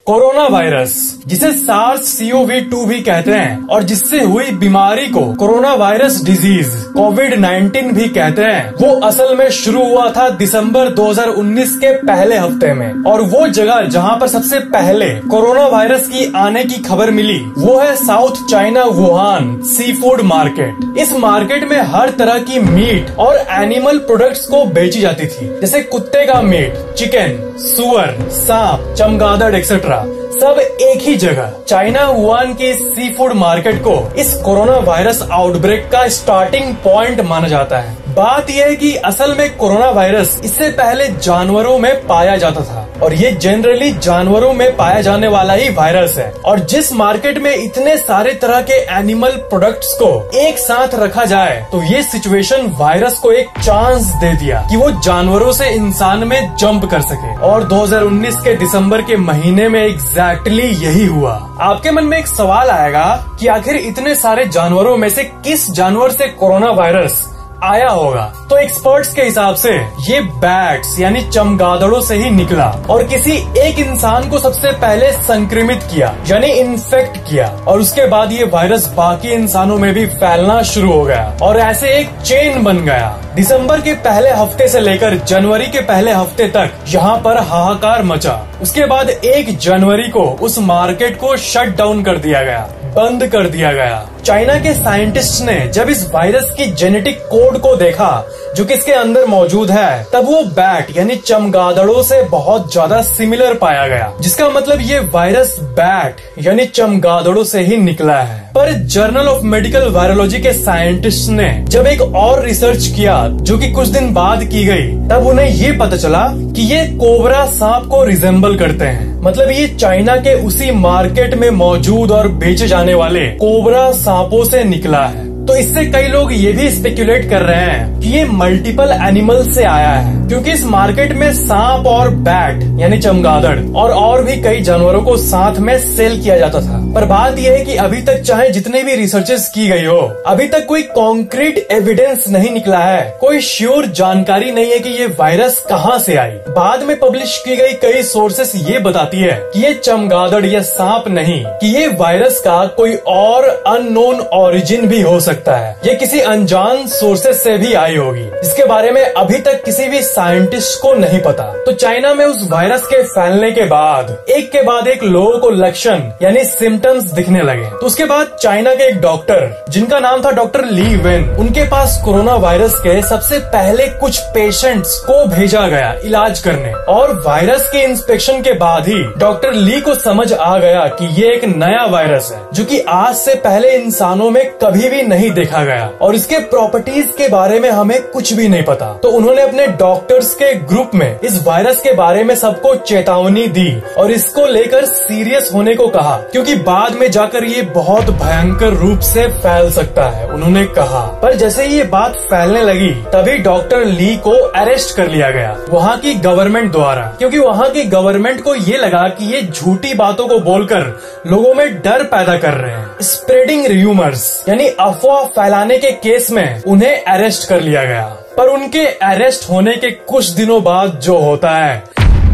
Corona virus, जिसे SARS-CoV-2 भी कहते हैं और जिससे हुई बीमारी को कोरोना वायरस डिजीज कोविड-19 भी कहते हैं, वो असल में शुरू हुआ था दिसंबर 2019 के पहले हफ्ते में। और वो जगह जहां पर सबसे पहले कोरोना वायरस की आने की खबर मिली वो है south China Wuhan sea food market. इस मार्केट में हर तरह की मीट और एनिमल प्रोडक्ट्स को बेची जाती थी, जैसे कुत्ते का मीट, चिकन, सुअर, सांप, चमगादड़ एक्सेट्रा, सब एक ही जगह। चाइना वुहान की सी फूड मार्केट को इस कोरोना वायरस आउटब्रेक का स्टार्टिंग पॉइंट माना जाता है। बात यह है कि असल में कोरोना वायरस इससे पहले जानवरों में पाया जाता था और ये जनरली जानवरों में पाया जाने वाला ही वायरस है। और जिस मार्केट में इतने सारे तरह के एनिमल प्रोडक्ट्स को एक साथ रखा जाए तो ये सिचुएशन वायरस को एक चांस दे दिया कि वो जानवरों से इंसान में जंप कर सके। और 2019 के दिसंबर के महीने में एग्जैक्टली यही हुआ। आपके मन में एक सवाल आएगा कि आखिर इतने सारे जानवरों में से किस जानवर से कोरोना वायरस आया होगा। तो एक्सपर्ट्स के हिसाब से ये बैट्स यानी चमगादड़ों से ही निकला और किसी एक इंसान को सबसे पहले संक्रमित किया यानी इन्फेक्ट किया, और उसके बाद ये वायरस बाकी इंसानों में भी फैलना शुरू हो गया और ऐसे एक चेन बन गया। दिसंबर के पहले हफ्ते से लेकर जनवरी के पहले हफ्ते तक यहाँ पर हाहाकार मचा। उसके बाद 1 जनवरी को उस मार्केट को शट डाउन कर दिया गया, बंद कर दिया गया। चाइना के साइंटिस्ट ने जब इस वायरस की जेनेटिक कोड को देखा जो कि इसके अंदर मौजूद है, तब वो बैट यानी चमगादड़ों से बहुत ज्यादा सिमिलर पाया गया, जिसका मतलब ये वायरस बैट यानी चमगादड़ों से ही निकला है। पर जर्नल ऑफ मेडिकल वायरोलॉजी के साइंटिस्ट ने जब एक और रिसर्च किया जो कि कुछ दिन बाद की गई, तब उन्हें ये पता चला कि ये कोबरा सांप को रिजेंबल करते हैं। मतलब ये चाइना के उसी मार्केट में मौजूद और बेचे जाने वाले कोबरा सांपों से निकला है। तो इससे कई लोग ये भी स्पेकुलेट कर रहे हैं कि ये मल्टीपल एनिमल से आया है, क्योंकि इस मार्केट में सांप और बैट यानी चमगादड़ और भी कई जानवरों को साथ में सेल किया जाता था। पर बात यह है कि अभी तक चाहे जितने भी रिसर्चेस की गई हो, अभी तक कोई कॉन्क्रीट एविडेंस नहीं निकला है, कोई श्योर जानकारी नहीं है कि ये वायरस कहाँ से आई। बाद में पब्लिश की गई कई सोर्सेस ये बताती है कि ये चमगादड़ या सांप नहीं, कि ये वायरस का कोई और अननोन ओरिजिन भी हो सकता है। ये किसी अनजान सोर्सेस से भी आई होगी, जिसके बारे में अभी तक किसी भी साइंटिस्ट को नहीं पता। तो चाइना में उस वायरस के फैलने के बाद एक के बाद एक लोगों को लक्षण यानी सिम्टम्स दिखने लगे। तो उसके बाद चाइना के एक डॉक्टर जिनका नाम था डॉक्टर ली वेन, उनके पास कोरोना वायरस के सबसे पहले कुछ पेशेंट्स को भेजा गया इलाज करने। और वायरस के इंस्पेक्शन के बाद ही डॉक्टर ली को समझ आ गया कि ये एक नया वायरस है जो कि आज से पहले इंसानों में कभी भी नहीं देखा गया और इसके प्रॉपर्टीज के बारे में हमें कुछ भी नहीं पता। तो उन्होंने अपने डॉक्टर्स के ग्रुप में इस वायरस के बारे में सबको चेतावनी दी और इसको लेकर सीरियस होने को कहा, क्योंकि बाद में जाकर ये बहुत भयंकर रूप से फैल सकता है, उन्होंने कहा। पर जैसे ही ये बात फैलने लगी तभी डॉक्टर ली को अरेस्ट कर लिया गया वहाँ की गवर्नमेंट द्वारा, क्योंकि वहाँ की गवर्नमेंट को ये लगा कि ये झूठी बातों को बोलकर लोगों में डर पैदा कर रहे हैं। स्प्रेडिंग र्यूमर्स यानी अफवाह फैलाने के केस में उन्हें अरेस्ट कर लिया गया। पर उनके अरेस्ट होने के कुछ दिनों बाद जो होता है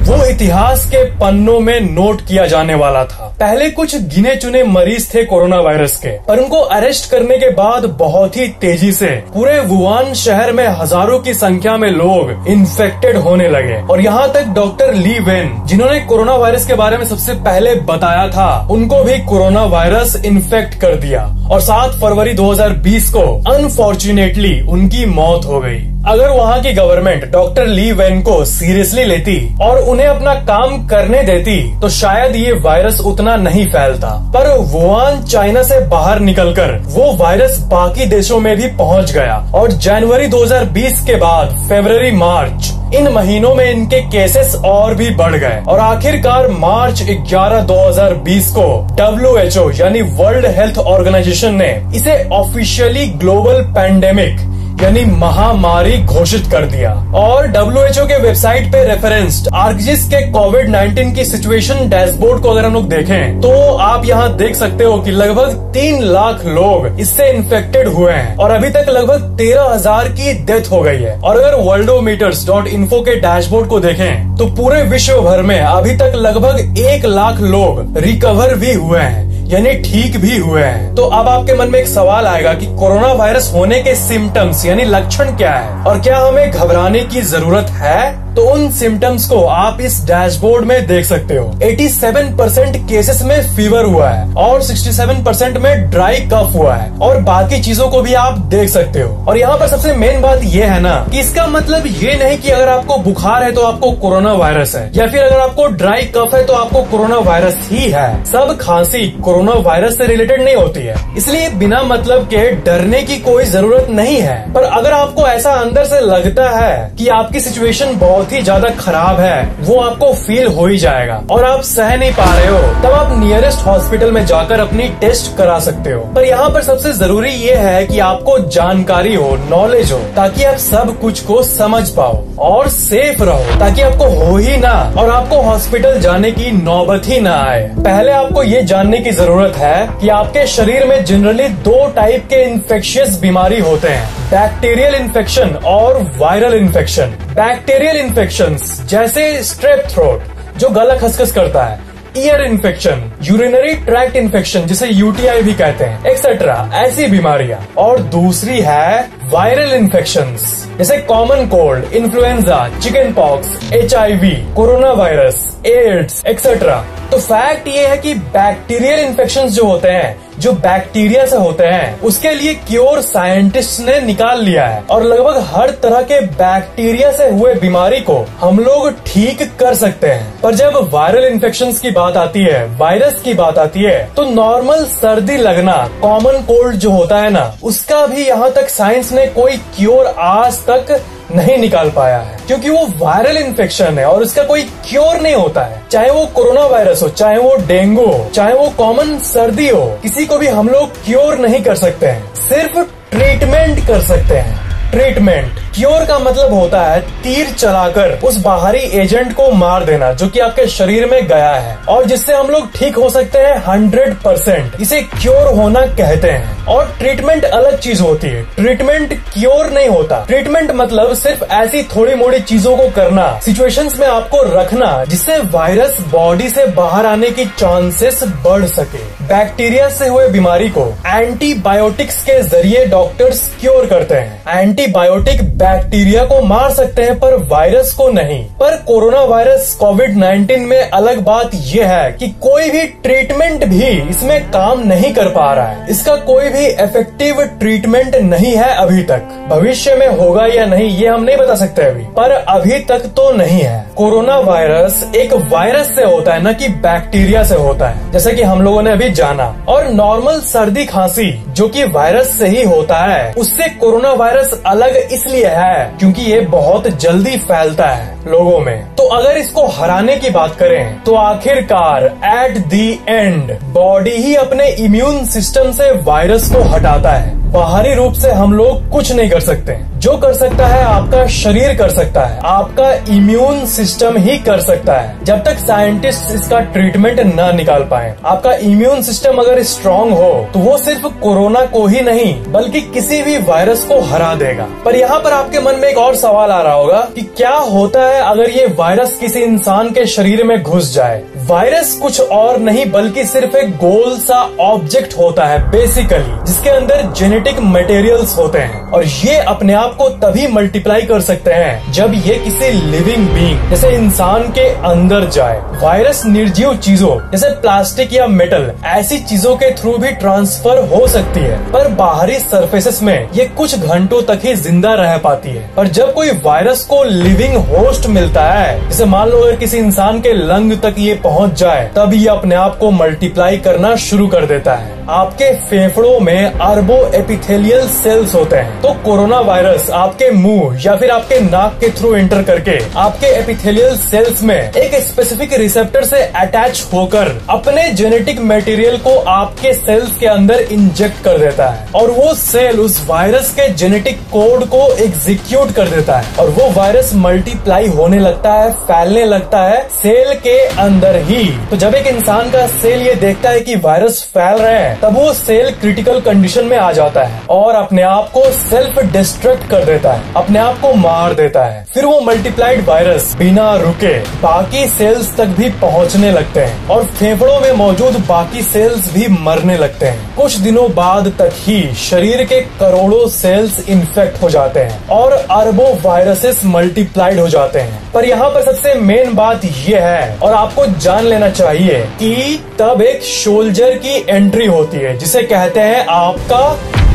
वो इतिहास के पन्नों में नोट किया जाने वाला था। पहले कुछ गिने चुने मरीज थे कोरोना वायरस के, पर उनको अरेस्ट करने के बाद बहुत ही तेजी से पूरे वुहान शहर में हजारों की संख्या में लोग इन्फेक्टेड होने लगे। और यहाँ तक डॉक्टर ली वेन, जिन्होंने कोरोना वायरस के बारे में सबसे पहले बताया था, उनको भी कोरोना वायरस इन्फेक्ट कर दिया और 7 फरवरी 2020 को अनफॉर्चुनेटली उनकी मौत हो गई। अगर वहाँ की गवर्नमेंट डॉक्टर ली वेन को सीरियसली लेती और उन्हें अपना काम करने देती तो शायद ये वायरस उतना नहीं फैलता। पर वुहान चाइना से बाहर निकलकर वो वायरस बाकी देशों में भी पहुँच गया और जनवरी 2020 के बाद फरवरी, मार्च, इन महीनों में इनके केसेस और भी बढ़ गए और आखिरकार मार्च 11, 2020 को WHO यानी वर्ल्ड हेल्थ ऑर्गेनाइजेशन ने इसे ऑफिशियली ग्लोबल पैंडेमिक यानी महामारी घोषित कर दिया। और WHO के वेबसाइट पे रेफरेंस्ड आर्कजिस के कोविड-19 की सिचुएशन डैशबोर्ड को अगर हम लोग देखें तो आप यहाँ देख सकते हो कि लगभग 3 लाख लोग इससे इन्फेक्टेड हुए हैं और अभी तक लगभग 13,000 की डेथ हो गई है। और अगर worldometers.info के डैशबोर्ड को देखें तो पूरे विश्व भर में अभी तक लगभग 1 लाख लोग रिकवर भी हुए हैं, यानी ठीक भी हुए हैं। तो अब आपके मन में एक सवाल आएगा कि कोरोना वायरस होने के सिम्टम्स यानी लक्षण क्या है और क्या हमें घबराने की जरूरत है? तो उन सिम्टम्स को आप इस डैशबोर्ड में देख सकते हो। 87% केसेस में फीवर हुआ है और 67% में ड्राई कफ हुआ है और बाकी चीजों को भी आप देख सकते हो। और यहाँ पर सबसे मेन बात ये है ना कि इसका मतलब ये नहीं कि अगर आपको बुखार है तो आपको कोरोना वायरस है, या फिर अगर आपको ड्राई कफ है तो आपको कोरोना वायरस ही है। सब खांसी कोरोना वायरस से रिलेटेड नहीं होती है, इसलिए बिना मतलब के डरने की कोई जरूरत नहीं है। पर अगर आपको ऐसा अंदर से लगता है कि आपकी सिचुएशन बहुत ही ज्यादा खराब है, वो आपको फील हो ही जाएगा और आप सह नहीं पा रहे हो, तब आप नियरेस्ट हॉस्पिटल में जाकर अपनी टेस्ट करा सकते हो। पर यहाँ पर सबसे जरूरी ये है कि आपको जानकारी हो, नॉलेज हो, ताकि आप सब कुछ को समझ पाओ और सेफ रहो, ताकि आपको हो ही ना और आपको हॉस्पिटल जाने की नौबत ही ना आए। पहले आपको ये जानने की जरूरत है कि आपके शरीर में जनरली 2 टाइप के इन्फेक्शियस बीमारी होते हैं, बैक्टीरियल इन्फेक्शन और वायरल इन्फेक्शन। बैक्टीरियल इन्फेक्शंस जैसे स्ट्रेप थ्रोट जो गला खसखस करता है, ear infection, urinary tract infection जिसे UTI भी कहते हैं, एक्सेट्रा, ऐसी बीमारियां। और दूसरी है वायरल इन्फेक्शंस जैसे common cold, influenza, chicken pox, HIV, corona virus, AIDS etcetera. तो फैक्ट ये है कि बैक्टीरियल इन्फेक्शंस जो होते हैं, जो बैक्टीरिया से होते हैं, उसके लिए क्योर साइंटिस्ट ने निकाल लिया है और लगभग हर तरह के बैक्टीरिया से हुए बीमारी को हम लोग ठीक कर सकते हैं। पर जब वायरल इन्फेक्शंस की बात आती है, वायरस की बात आती है, तो नॉर्मल सर्दी लगना, कॉमन कोल्ड जो होता है ना, उसका भी यहाँ तक साइंस ने कोई क्योर आज तक नहीं निकाल पाया है, क्योंकि वो वायरल इन्फेक्शन है और उसका कोई क्योर नहीं होता है। चाहे वो कोरोना वायरस हो, चाहे वो डेंगू हो, चाहे वो कॉमन सर्दी हो, किसी को भी हम लोग क्योर नहीं कर सकते हैं, सिर्फ ट्रीटमेंट कर सकते हैं। ट्रीटमेंट, क्योर का मतलब होता है तीर चलाकर उस बाहरी एजेंट को मार देना जो कि आपके शरीर में गया है और जिससे हम लोग ठीक हो सकते हैं 100%। इसे क्योर होना कहते हैं। और ट्रीटमेंट अलग चीज होती है, ट्रीटमेंट क्योर नहीं होता। ट्रीटमेंट मतलब सिर्फ ऐसी थोड़ी मोड़ी चीजों को करना, सिचुएशंस में आपको रखना जिससे वायरस बॉडी से बाहर आने की चांसेस बढ़ सके। बैक्टीरिया से हुए बीमारी को एंटीबायोटिक्स के जरिए डॉक्टर्स क्योर करते हैं। एंटीबायोटिक बैक्टीरिया को मार सकते हैं पर वायरस को नहीं। पर कोरोना वायरस कोविड-19 में अलग बात यह है कि कोई भी ट्रीटमेंट भी इसमें काम नहीं कर पा रहा है। इसका कोई भी इफेक्टिव ट्रीटमेंट नहीं है अभी तक। भविष्य में होगा या नहीं ये हम नहीं बता सकते अभी, पर अभी तक तो नहीं है। कोरोना वायरस एक वायरस से होता है, न कि बैक्टीरिया से होता है, जैसे कि हम लोगों ने अभी जाना। और नॉर्मल सर्दी खांसी जो कि वायरस से ही होता है, उससे कोरोना वायरस अलग इसलिए है क्योंकि ये बहुत जल्दी फैलता है लोगों में। तो अगर इसको हराने की बात करें तो आखिरकार एट दी एंड बॉडी ही अपने इम्यून सिस्टम से वायरस को हटाता है। बाहरी रूप से हम लोग कुछ नहीं कर सकते, जो कर सकता है आपका शरीर कर सकता है, आपका इम्यून सिस्टम ही कर सकता है। जब तक साइंटिस्ट इसका ट्रीटमेंट न निकाल पाए, आपका इम्यून सिस्टम अगर स्ट्रांग हो तो वो सिर्फ कोरोना को ही नहीं बल्कि किसी भी वायरस को हरा देगा। पर यहाँ पर आपके मन में एक और सवाल आ रहा होगा कि क्या होता है अगर ये वायरस किसी इंसान के शरीर में घुस जाए। वायरस कुछ और नहीं बल्कि सिर्फ एक गोल सा ऑब्जेक्ट होता है बेसिकली, जिसके अंदर जेनेटिक मटेरियल्स होते हैं और ये अपने आप को तभी मल्टीप्लाई कर सकते हैं जब ये किसी लिविंग बीइंग जैसे इंसान के अंदर जाए। वायरस निर्जीव चीजों जैसे प्लास्टिक या मेटल ऐसी चीजों के थ्रू भी ट्रांसफर हो सकती है, पर बाहरी सरफेसेस में ये कुछ घंटों तक ही जिंदा रह पाती है। पर जब कोई वायरस को लिविंग होस्ट मिलता है, जैसे मान लो अगर किसी इंसान के लंग तक ये पहुंच जाए, तब ये अपने आप को मल्टीप्लाई करना शुरू कर देता है। आपके फेफड़ों में अरबों एपिथेलियल सेल्स होते हैं। तो कोरोना वायरस आपके मुंह या फिर आपके नाक के थ्रू एंटर करके आपके एपिथेलियल सेल्स में एक स्पेसिफिक रिसेप्टर से अटैच होकर अपने जेनेटिक मटेरियल को आपके सेल्स के अंदर इंजेक्ट कर देता है और वो सेल उस वायरस के जेनेटिक कोड को एग्जीक्यूट कर देता है और वो वायरस मल्टीप्लाई होने लगता है, फैलने लगता है सेल के अंदर ही। तो जब एक इंसान का सेल ये देखता है कि वायरस फैल रहे हैं, तब वो सेल क्रिटिकल कंडीशन में आ जाता है और अपने आप को सेल्फ डिस्ट्रक्ट कर देता है, अपने आप को मार देता है। फिर वो मल्टीप्लाइड वायरस बिना रुके बाकी सेल्स तक भी पहुंचने लगते हैं और फेफड़ों में मौजूद बाकी सेल्स भी मरने लगते हैं। कुछ दिनों बाद तक ही शरीर के करोड़ों सेल्स इन्फेक्ट हो जाते हैं और अरबों वायरसेस मल्टीप्लाइड हो जाते हैं। पर यहाँ पर सबसे मेन बात यह है और आपको जान लेना चाहिए कि तब एक सोल्जर की एंट्री होती है जिसे कहते हैं आपका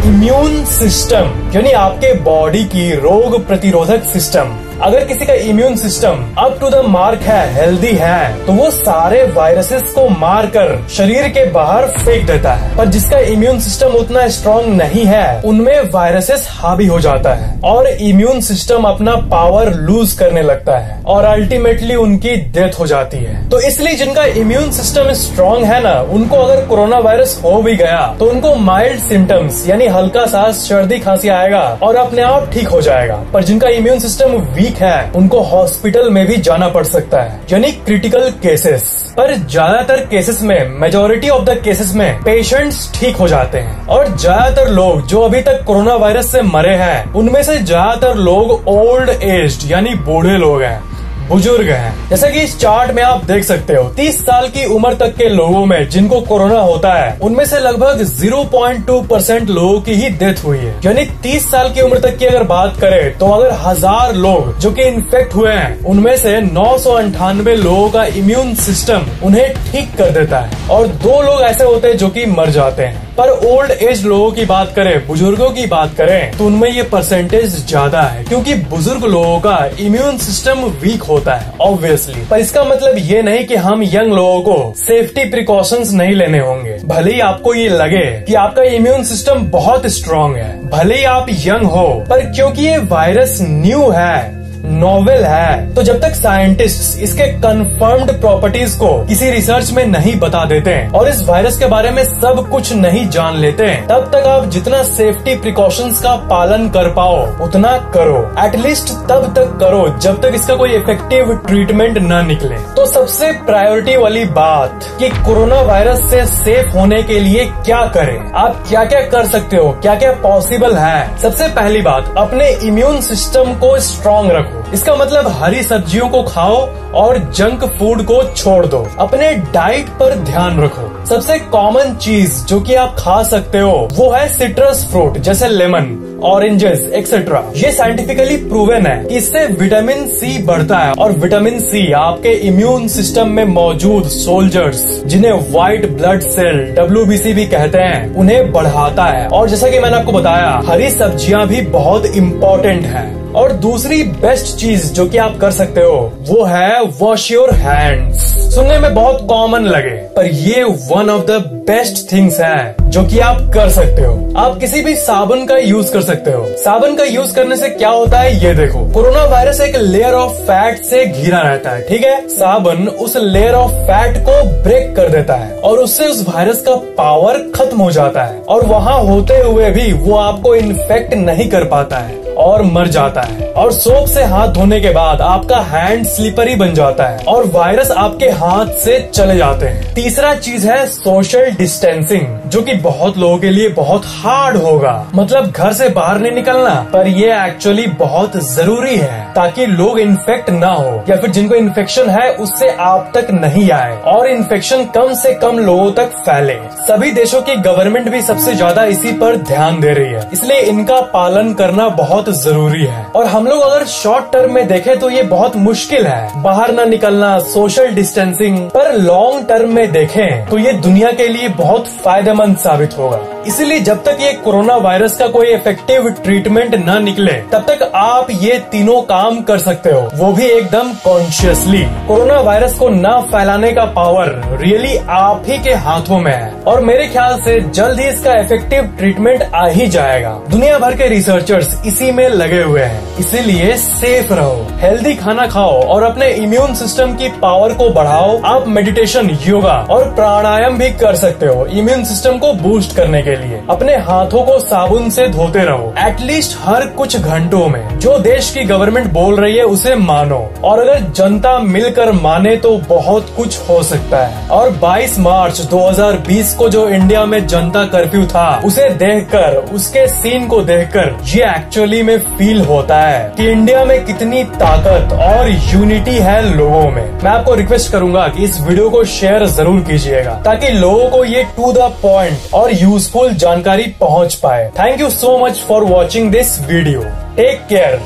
इम्यून सिस्टम, यानी आपके बॉडी की रोग प्रतिरोधक सिस्टम। अगर किसी का immune system up to the mark है, हेल्दी है, तो वो सारे वायरसेस को मारकर शरीर के बाहर फेंक देता है। पर जिसका इम्यून सिस्टम उतना स्ट्रांग नहीं है, उनमें वायरसेस हावी हो जाता है और इम्यून सिस्टम अपना पावर लूज करने लगता है और अल्टीमेटली उनकी डेथ हो जाती है। तो इसलिए जिनका इम्यून सिस्टम स्ट्रांग है ना, उनको अगर कोरोना वायरस हो भी गया तो उनको माइल्ड सिम्टम्स यानी हल्का सा सर्दी खांसी आएगा और अपने आप ठीक हो जाएगा। पर जिनका इम्यून सिस्टम वीक है, उनको हॉस्पिटल में भी जाना पड़ सकता है, यानी क्रिटिकल केसेस। पर ज्यादातर केसेस में, मेजॉरिटी ऑफ द केसेस में पेशेंट्स ठीक हो जाते हैं और ज्यादातर लोग जो अभी तक कोरोना वायरस से मरे हैं, उनमें से ज्यादातर लोग ओल्ड एज्ड यानी बूढ़े लोग हैं, बुजुर्ग हैं। जैसा कि इस चार्ट में आप देख सकते हो, 30 साल की उम्र तक के लोगों में जिनको कोरोना होता है, उनमें से लगभग 0.2% लोगों की ही डेथ हुई है। यानी 30 साल की उम्र तक की अगर बात करें तो अगर 1000 लोग जो कि इन्फेक्ट हुए हैं, उनमें से 998 लोगों का इम्यून सिस्टम उन्हें ठीक कर देता है और 2 लोग ऐसे होते हैं जो कि मर जाते हैं। पर ओल्ड एज लोगों की बात करें, बुजुर्गों की बात करें, तो उनमें ये परसेंटेज ज्यादा है क्योंकि बुजुर्ग लोगों का इम्यून सिस्टम वीक होता है ऑब्वियसली। पर इसका मतलब ये नहीं कि हम यंग लोगों को सेफ्टी प्रिकॉशंस नहीं लेने होंगे। भले ही आपको ये लगे कि आपका इम्यून सिस्टम बहुत स्ट्रांग है, भले ही आप यंग हो, पर क्योंकि ये वायरस न्यू है, नोवेल है, तो जब तक साइंटिस्ट्स इसके कंफर्म्ड प्रॉपर्टीज को किसी रिसर्च में नहीं बता देते हैं और इस वायरस के बारे में सब कुछ नहीं जान लेते हैं, तब तक आप जितना सेफ्टी प्रिकॉशंस का पालन कर पाओ उतना करो। एटलीस्ट तब तक करो जब तक इसका कोई इफेक्टिव ट्रीटमेंट न निकले। तो सबसे प्रायोरिटी वाली बात कि कोरोना वायरस से सेफ होने के लिए क्या करें, आप क्या क्या कर सकते हो, क्या क्या पॉसिबल है। सबसे पहली बात, अपने इम्यून सिस्टम को स्ट्रांग रखो। इसका मतलब हरी सब्जियों को खाओ और जंक फूड को छोड़ दो। अपने डाइट पर ध्यान रखो। सबसे कॉमन चीज जो कि आप खा सकते हो वो है सिट्रस फ्रूट, जैसे लेमन, ऑरेंजेस एक्सेट्रा। ये साइंटिफिकली प्रूवन है कि इससे विटामिन सी बढ़ता है और विटामिन सी आपके इम्यून सिस्टम में मौजूद सोल्जर्स, जिन्हें व्हाइट ब्लड सेल WBC भी कहते हैं, उन्हें बढ़ाता है। और जैसा कि मैंने आपको बताया, हरी सब्जियां भी बहुत इम्पोर्टेंट है। और दूसरी बेस्ट चीज जो कि आप कर सकते हो वो है वॉश योर हैंड्स। सुनने में बहुत कॉमन लगे, पर ये one of the best things है जो कि आप कर सकते हो। आप किसी भी साबुन का यूज कर सकते हो। साबुन का यूज करने से क्या होता है ये देखो। कोरोना वायरस एक लेयर ऑफ फैट से घिरा रहता है, ठीक है। साबुन उस लेयर ऑफ फैट को ब्रेक कर देता है और उससे उस वायरस का पावर खत्म हो जाता है और वहाँ होते हुए भी वो आपको इन्फेक्ट नहीं कर पाता है और मर जाता है। और सोप से हाथ धोने के बाद आपका हैंड स्लिपरी बन जाता है और वायरस आपके हाथ से चले जाते हैं। तीसरा चीज है सोशल डिस्टेंसिंग, जो कि बहुत लोगों के लिए बहुत हार्ड होगा। मतलब घर से बाहर नहीं निकलना, पर ये एक्चुअली बहुत जरूरी है ताकि लोग इन्फेक्ट ना हो या फिर जिनको इन्फेक्शन है उससे आप तक नहीं आए और इन्फेक्शन कम से कम लोगों तक फैले। सभी देशों की गवर्नमेंट भी सबसे ज्यादा इसी पर ध्यान दे रही है, इसलिए इनका पालन करना बहुत जरूरी है। और हम लोग अगर शॉर्ट टर्म में देखें तो ये बहुत मुश्किल है, बाहर ना निकलना, सोशल डिस्टेंसिंग। पर लॉन्ग टर्म में देखें तो ये दुनिया के लिए बहुत फायदेमंद साबित होगा। इसीलिए जब तक ये कोरोना वायरस का कोई इफेक्टिव ट्रीटमेंट न निकले तब तक आप ये तीनों काम कर सकते हो, वो भी एकदम कॉन्शियसली। कोरोना वायरस को न फैलाने का पावर रियली आप ही के हाथों में है और मेरे ख्याल से जल्द ही इसका इफेक्टिव ट्रीटमेंट आ ही जाएगा। दुनिया भर के रिसर्चर्स इसी में लगे हुए हैं, इसीलिए सेफ रहो, हेल्दी खाना खाओ और अपने इम्यून सिस्टम की पावर को बढ़ाओ। आप मेडिटेशन, योगा और प्राणायाम भी कर सकते हो इम्यून सिस्टम को बूस्ट करने के लिए। अपने हाथों को साबुन से धोते रहो एटलीस्ट हर कुछ घंटों में। जो देश की गवर्नमेंट बोल रही है उसे मानो और अगर जनता मिलकर माने तो बहुत कुछ हो सकता है। और 22 मार्च 2020 को जो इंडिया में जनता कर्फ्यू था उसे देखकर, उसके सीन को देखकर ये एक्चुअली में फील होता है कि इंडिया में कितनी ताकत और यूनिटी है लोगों में। मैं आपको रिक्वेस्ट करूंगा कि इस वीडियो को शेयर जरूर कीजिएगा ताकि लोगों को ये टू द पॉइंट और यूजफुल जानकारी पहुंच पाए। Thank you so much for watching this video. Take care.